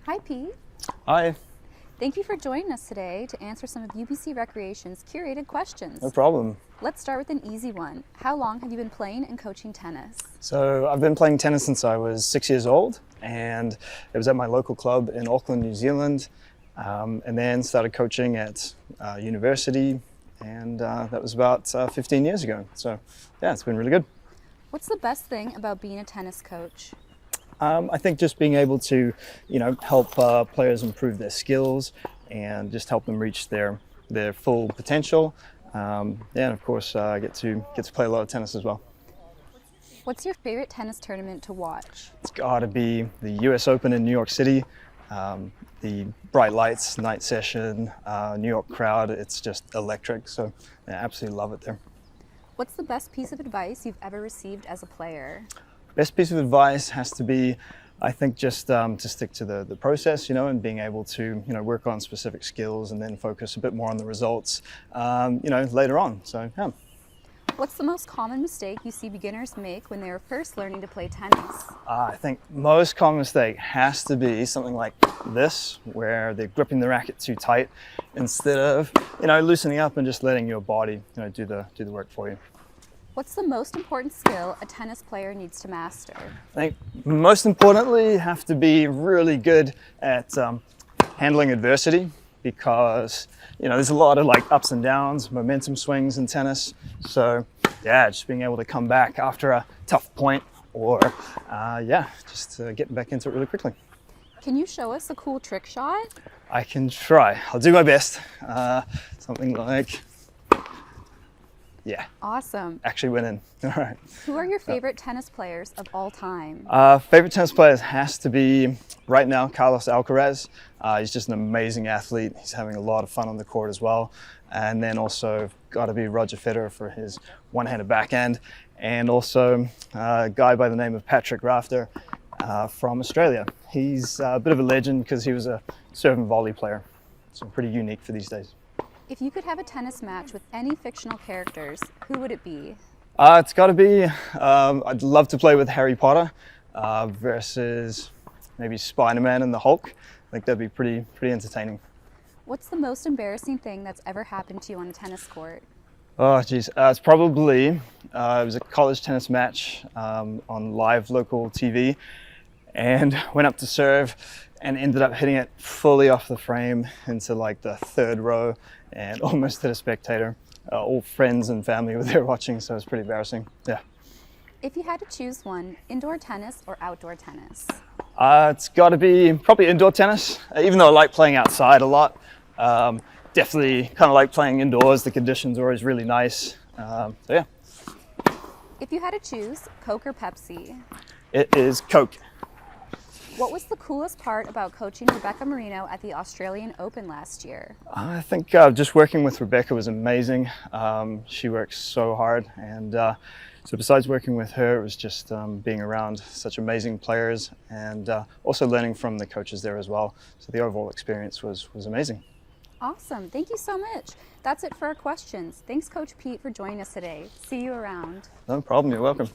Hi, Pete. Hi. Thank you for joining us today to answer some of UBC Recreation's curated questions. No problem. Let's start with an easy one. How long have you been playing and coaching tennis? So I've been playing tennis since I was 6 years old, and it was at my local club in Auckland, New Zealand, and then started coaching at university, and that was about 15 years ago. So yeah, it's been really good. What's the best thing about being a tennis coach? I think just being able to, help players improve their skills and just help them reach their full potential. And of course, I get to play a lot of tennis as well. What's your favorite tennis tournament to watch? It's got to be the US Open in New York City. The bright lights, night session, New York crowd, it's just electric. So I absolutely love it there. What's the best piece of advice you've ever received as a player? Best piece of advice has to be, I think, just to stick to the process, and being able to, work on specific skills and then focus a bit more on the results, later on. So, yeah. What's the most common mistake you see beginners make when they are first learning to play tennis? I think most common mistake has to be something like this, where they're gripping the racket too tight instead of, loosening up and just letting your body, do the work for you. What's the most important skill a tennis player needs to master? I think most importantly, you have to be really good at handling adversity, because there's a lot of ups and downs, momentum swings in tennis. So yeah, just being able to come back after a tough point, or just getting back into it really quickly. Can you show us a cool trick shot? I can try. I'll do my best. Something like, yeah. Awesome. Actually went in. All right. Who are your favorite tennis players of all time? Favorite tennis players has to be, right now, Carlos Alcaraz. He's just an amazing athlete. He's having a lot of fun on the court as well. And then also got to be Roger Federer for his one-handed backhand. And also a guy by the name of Patrick Rafter from Australia. He's a bit of a legend because he was a serve and volley player. So pretty unique for these days. If you could have a tennis match with any fictional characters, who would it be? It's got to be, I'd love to play with Harry Potter versus maybe Spider-Man and the Hulk. I think that'd be pretty entertaining. What's the most embarrassing thing that's ever happened to you on a tennis court? Oh geez, it's probably, it was a college tennis match on live local TV, and went up to serve and ended up hitting it fully off the frame into the third row and almost hit a spectator. All friends and family were there watching, so it was pretty embarrassing. Yeah. If you had to choose one, indoor tennis or outdoor tennis? It's got to be probably indoor tennis, even though I like playing outside a lot. Definitely kind of like playing indoors. The conditions are always really nice. So yeah. If you had to choose, Coke or Pepsi? It is Coke. What was the coolest part about coaching Rebecca Marino at the Australian Open last year? I think just working with Rebecca was amazing. She works so hard, and so besides working with her, it was just being around such amazing players, and also learning from the coaches there as well. So the overall experience was amazing. Awesome. Thank you so much. That's it for our questions. Thanks, Coach Pete, for joining us today. See you around. No problem. You're welcome.